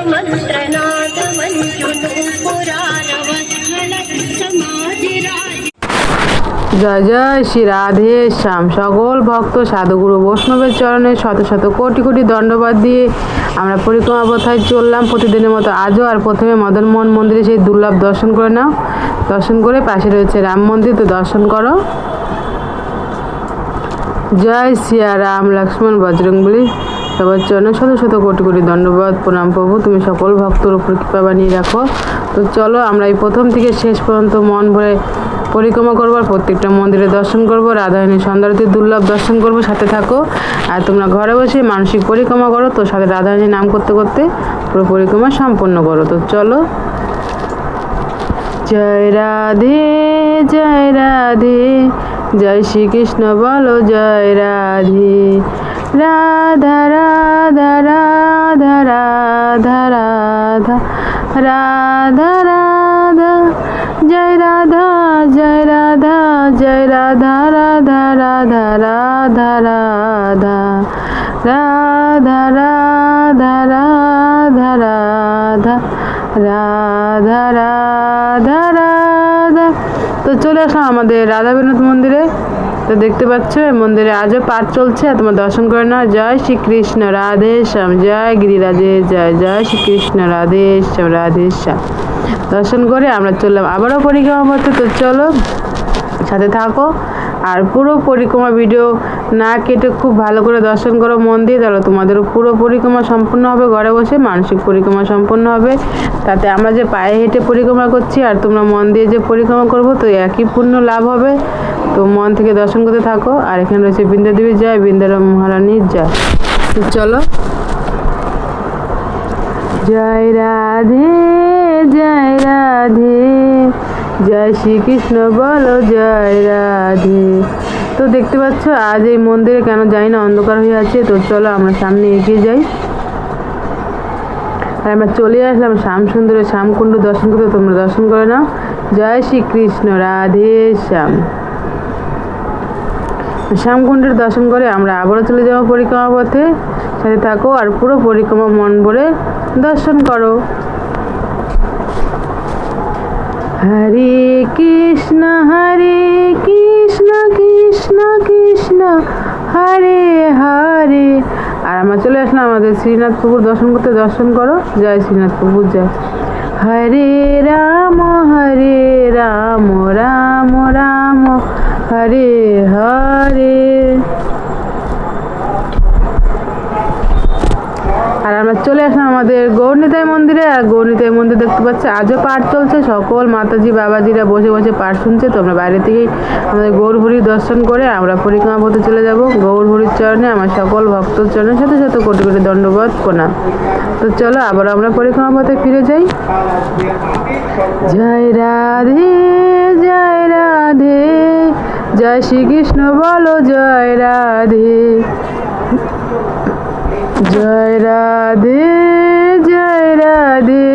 मंत्रनाद मंजुनो पुराणवत्सल समाधिराज। জয় জয় শ্রী রাধে শ্যাম। সকল ভক্ত সাধুগুরু বৈষ্ণবের চরণে শত শত কোটি কোটি দণ্ডবাদ দিয়ে আমরা পরিক্রমা পথায় চললাম প্রতিদিনের মতো আজও। আর প্রথমে মদনমোহন মন্দিরে সেই দুর্লভ দর্শন করে নাও। দর্শন করে পাশে রয়েছে রাম মন্দির, তো দর্শন করো। জয় সিয়া রাম লক্ষ্মণ বজরংবলী। সবার চরণে শত শত কোটি কোটি দণ্ডবাদ প্রণাম। প্রভু তুমি সকল ভক্তর উপর কৃপা বানিয়ে রাখো। তো চলো আমরা এই প্রথম থেকে শেষ পর্যন্ত মন ভরে পরিক্রমা করবো, আর প্রত্যেকটা মন্দিরে দর্শন করবো, রাধারানীর সৌন্দর্যের দুর্লভ দর্শন করবো। সাথে থাকো আর তোমরা ঘরে বসে মানসিক পরিক্রমা করো, তো সাথে রাধারানীর নাম করতে করতে পুরো পরিক্রমা সম্পন্ন করো। তো চলো। জয় রাধে জয় রাধে, জয় শ্রীকৃষ্ণ বলো জয় রাধে। রাধা রাধা রাধা রাধা রাধা রাধা রাধা, জয় রাধা জয় রাধা জয় রাধা রাধা রাধা রাধা রাধা রাধা রাধা রাধা রাধা রাধা রাধা রাধা। তো চলে আসলাম আমাদের রাধা বিনোদ মন্দিরে। তো দেখতে পাচ্ছ এই মন্দিরে আজও পাঠ চলছে, আর তোমার দর্শন করে নাও। জয় শ্রীকৃষ্ণ রাধে শ্যাম, জয় গিরিরাজে জয়, জয় শ্রীকৃষ্ণ রাধে শ্যাম রাধে শ্যাম। দর্শন করে আমরা চললাম আবারও পরিক্রমা করতে। তো চলো সাথে থাকো আর পুরো পরিক্রমা ভিডিও না কেটে খুব ভালো করে দর্শন করো মন্দির। তাহলে তোমাদেরও পুরো পরিক্রমা সম্পূর্ণ হবে, ঘরে বসে মানসিক পরিক্রমা সম্পূর্ণ হবে। তাতে আমরা যে পায়ে হেঁটে পরিক্রমা করছি আর তোমরা মন দিয়ে যে পরিক্রমা করবো, তো একই পূর্ণ লাভ হবে। তো মন থেকে দর্শন করতে থাকো। আর এখানে রয়েছে বৃন্দা দেবীর জয়, বৃন্দারাম মহারানীর জয়। তো চলো। জয় রাধে জয় রাধে, জয় শ্রীকৃষ্ণ বলো জয় রাধে। তো দেখতে পাচ্ছ আজ এই মন্দিরে কেন যাই না, অন্ধকার হয়ে আছে। তো চলো আমরা সামনে এগিয়ে যাই। আর আমরা চলে আসলাম শ্যাম সুন্দরের শ্যামকুণ্ড দর্শন করতে। তোমরা দর্শন করে নাও। জয় শ্রীকৃষ্ণ রাধে শ্যাম। শ্যামকুণ্ডের দর্শন করে আমরা আবারও চলে যাবো পরিক্রমা পথে। সাথে থাকো আর পুরো পরিক্রমা মন ভরে দর্শন করো। হরে কৃষ্ণ কৃষ্ণ কৃষ্ণ হরে হরে। আর আমরা চলে আসলাম আমাদের শ্রীনাথ প্রভুর দর্শন করতে। দর্শন করো। জয় শ্রীনাথ প্রভুর জয়। হরে রাম রাম রাম হরে হরে। আর আমরা চলে আসলাম আমাদের গৌরনিতাই মন্দিরে। আর গৌরনিতাই মন্দির দেখতে পাচ্ছি আজও পাঠ চলছে। সকল মাতাজি বাবাজিরা বসে বসে পাঠ শুনছে। তো আমরা বাইরে থেকেই আমাদের গৌর হরি দর্শন করে আমরা পরিক্রমা পথে চলে যাব। গৌর হরির চরণে আমার সকল ভক্তর চরণে সাথে সাথে কোটি কোটি দণ্ডবোধ প্রণাম। তো চলো আবার আমরা পরিক্রমা পথে ফিরে যাই। জয় রাধে জয় রাধে, জয় শ্রীকৃষ্ণ বলো জয় রাধে। জয় রাধে জয় রাধে,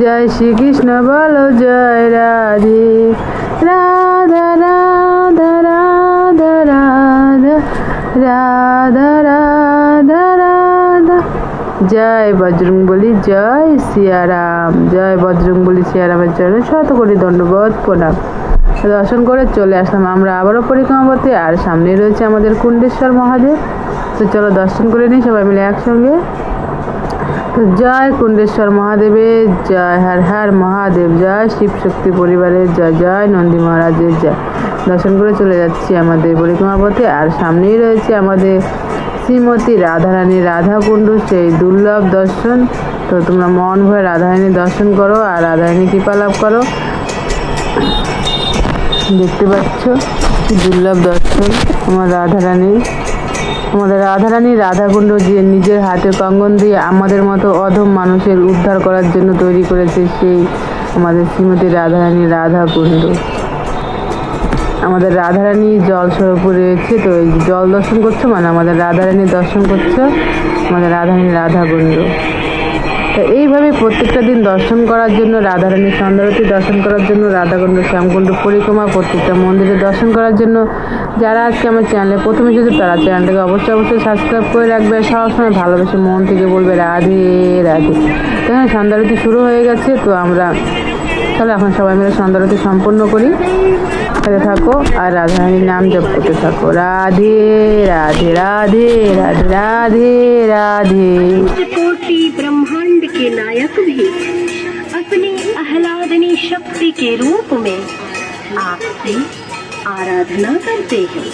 জয় শ্রীকৃষ্ণ বলো জয় রাধে। রাধা রাধা রাধা রাধা রাধা রাধা রাধা। জয় বজরংবলী, জয় সিয়ারাম, জয় বজরংবলী সিয়ারামের জন্য শত কোটি দণ্ডবোধ প্রণাম। দর্শন করে চলে আসলাম আমরা আবারও পরিক্রমা পথে। আর সামনে রয়েছে আমাদের কুণ্ডেশ্বর মহাদেব। তো চলো দর্শন করে নিই সবাই মিলে একসঙ্গে। তো জয় কুণ্ডেশ্বর মহাদেবের জয়, হর হর মহাদেব জয়, শিব শক্তি পরিবারের জয়, জয় নন্দী মহারাজের জয়। দর্শন করে চলে যাচ্ছি আমাদের পরিক্রমা পথে। আর সামনেই রয়েছে আমাদের শ্রীমতী রাধারানীর রাধাকুণ্ড, সেই দুর্লভ দর্শন। তো তোমরা মন ভরে রাধারানীর দর্শন করো আর রাধারানী কৃপা লাভ করো। দেখতে পাচ্ছ দুর্লভ দর্শন আমার আমাদের রাধারানী রাধাকুণ্ড যে নিজের হাতে কঙ্গন দিয়ে আমাদের মতো অধম মানুষের উদ্ধার করার জন্য তৈরি করেছে, সেই আমাদের শ্রীমতী রাধারানী রাধাকুণ্ড। আমাদের রাধারানী জল স্বরূপে রয়েছে। তো এই জল দর্শন করছো মানে আমাদের রাধারানীর দর্শন করছো, আমাদের রাধারানী রাধাকুণ্ড। তো তো এইভাবে প্রত্যেকটা দিন দর্শন করার জন্য, রাধারানী সন্ধ্যারতি দর্শন করার জন্য, রাধাকুণ্ড শ্যামকুণ্ড পরিক্রমা, প্রত্যেকটা মন্দিরে দর্শন করার জন্য যারা আজকে আমার চ্যানেলে প্রথম এসেছে তারা চ্যানেলটাকে অবশ্যই সাবস্ক্রাইব করে রাখবে। সবসময় ভালোবেসে মন থেকে বলবে রাধে রাধে। তো এখানে সন্ধ্যারতি শুরু হয়ে গেছে, তো আমরা তাহলে এখন সবাই মিলে সন্ধ্যারতি সম্পন্ন করি। সাথে থাকো আর রাধারানীর নাম জপ করতে থাকো। রাধে রাধে রাধে রাধে রাধে राधे। कोटि ब्रह्मांड के नायक भी अपनी आह्लादनी शक्ति के रूप में आपसे आराधना करते हैं।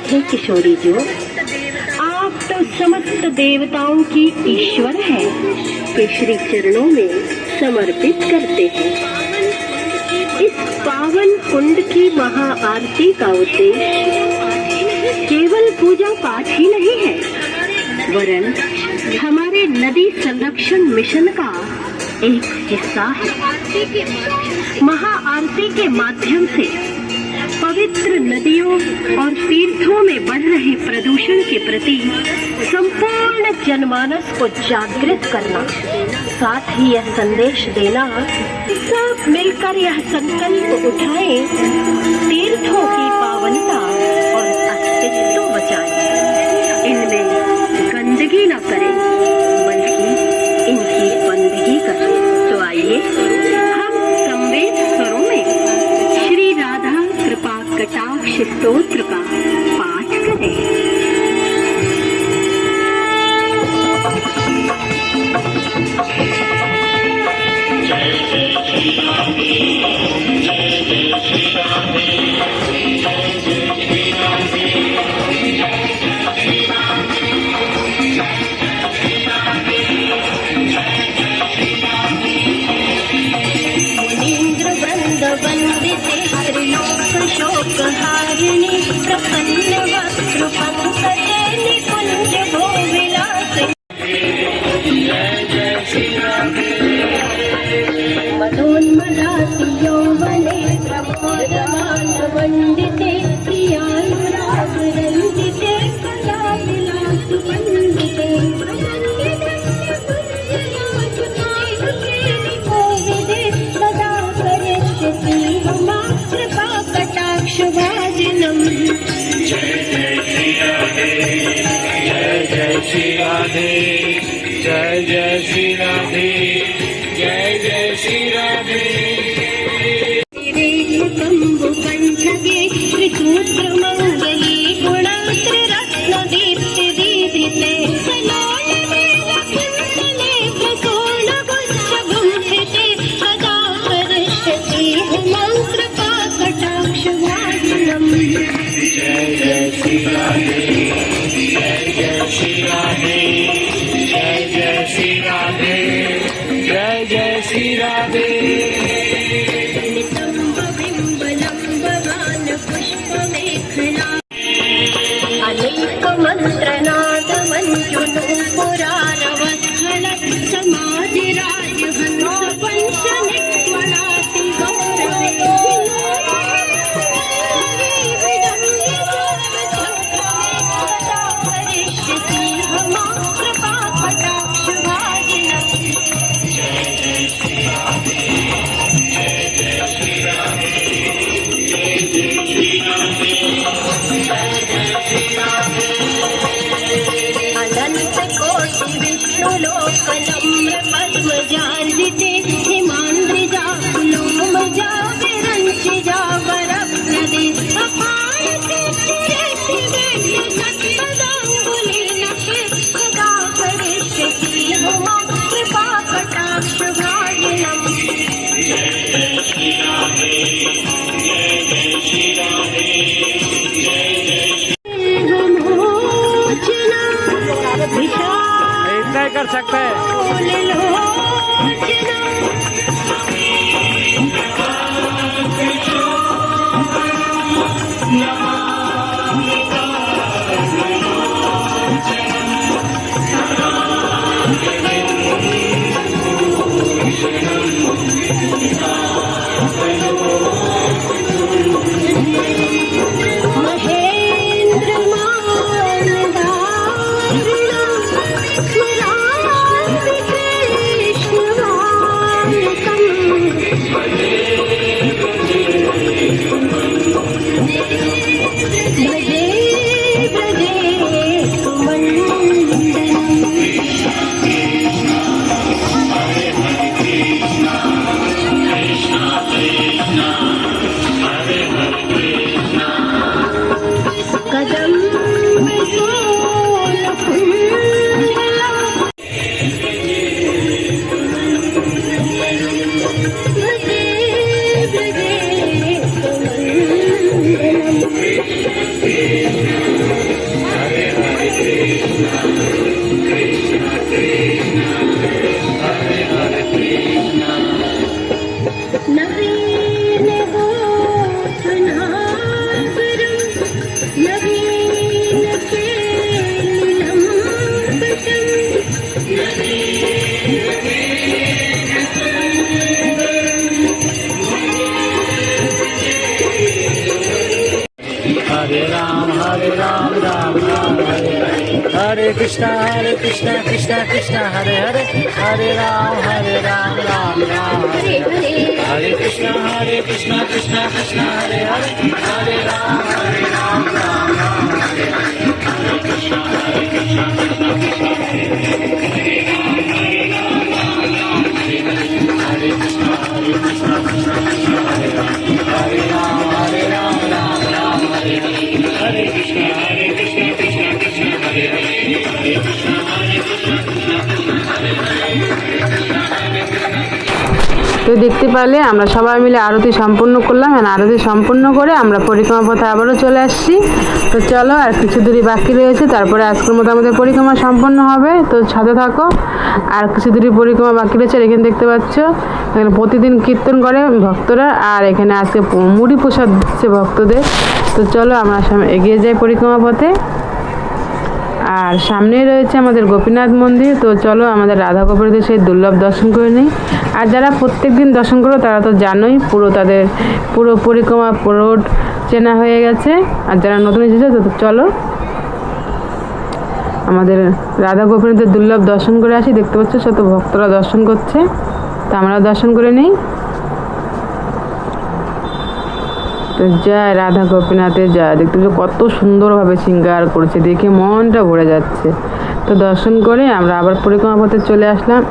हे किशोरी जो, आप तो समस्त देवताओं की ईश्वर हैं के श्री चरणों में समर्पित करते हैं। इस पावन कुंड की महा आरती का उद्देश्य केवल पूजा पाठ ही नहीं है, वरन हमारे नदी संरक्षण मिशन का एक हिस्सा है। महा आरती के माध्यम से पवित्र नदियों और तीर्थों में बढ़ रहे प्रदूषण के प्रति संपूर्ण जनमानस को जागृत करना, साथ ही यह संदेश देना, सब मिलकर यह संकल्प उठाएं, तीर्थों की पावनता और अस्तित्व बचाएं, इनमें गंदगी न करें बल्कि इनकी बंदगी करें। तो आइए हम संवेद स्वरों में श्री राधा कृपा कटाक्ष स्तोत्र का पाठ करें। मुनीन्द्र वृंद वंदिते त्रिलोक शोक हारिणी, प्रपन्न वक्त्र पंकजे निकुंज भो विलासे। मदोन्मदाति यौवने प्रमोदमान वंदिते, प्रियानुराग रंजिते कला विलास वंदिते। सदा करिष्यति ममा कृपा कटाक्ष भाजनम्। जय जय श्री राधे, जय जय श्री राधे, जय जय श्री राधे, जय जय श्री राधे। कंबुकंठगे त्रिसूत्र मंगली गुणात्र रत्न दीप्ति दीप्तिते, सलोलने कुंतले प्रसून गुच्छ गुंफिते, सदा करिष्यति मम कृपा कटाक्ष भाजनम्। जय जय श्री राधे, जय जय श्री राधे, जय जय श्री राधे, जय जय श्री राधे। नितंब बिंबलम भवान पुष्पमेखला, अनेक मंत्रनाद मंजुनु पुरारवस्थल, समाधिराज हंस पंच निक्वणाति गौरवे। सदा करिष्यति ममा कृपा कटाक्ष भाजनम्। अनंत कोटि विष्णु लोकनम्र पद्मजार्जिते, हिमान्द्रिजा कुलोमजा विरंचिजा वरप्रदे, अपार कीर्ति सत्पदांगुलीनके, सदा करिष्यति ममा कृपा कटाक्ष भाजनम्। इतना ही कर सकते हैं। महेंद्र मान धारणा स्मरामि Krishna Krishna Krishna Hare Hare Hare Ram Ram Ram Hare Hare Krishna Krishna Krishna Hare Hare Hare Ram Ram Ram Hare Hare Krishna Krishna তো দেখতে পারলে আমরা সবাই মিলে আরতি সম্পূর্ণ করলাম। আরতি সম্পূর্ণ করে আমরা পরিক্রমা পথে আবারও চলে আসছি। তো চলো, আর কিছু দূরই বাকি রয়েছে, তারপরে আজকের মতো আমাদের পরিক্রমা সম্পন্ন হবে। তো সাথে থাকো, আর কিছু দূরই পরিক্রমা বাকি রয়েছে। এখানে দেখতে পাচ্ছ, এখানে প্রতিদিন কীর্তন করে ভক্তরা, আর এখানে আজকে মুড়ি প্রসাদ দিচ্ছে ভক্তদের। তো চলো আমরা এগিয়ে যাই পরিক্রমা পথে। আর সামনে রয়েছে আমাদের গোপীনাথ মন্দির। তো চলো আমাদের রাধা গোপীনাথের সেই দুর্লভ দর্শন করে নিই। আর যারা প্রত্যেক দিন দর্শন করো তারা তো জানোই, তাদের পুরো পরিক্রমা পুরো চেনা হয়ে গেছে। আর যারা নতুন এসেছে তো চলো আমাদের রাধা গোপীনাথের দুর্লভ দর্শন করে আসি। দেখতে পাচ্ছ শত ভক্তরা দর্শন করছে, তো আমরা দর্শন করে নিই। তো জয় রাধা গোপীনাথের জয়। দেখতে পাচ্ছ কত সুন্দরভাবে শৃঙ্গার করেছে, দেখে মনটা ভরে যাচ্ছে। তো দর্শন করে আমরা আবার পরিক্রমা পথে চলে আসলাম।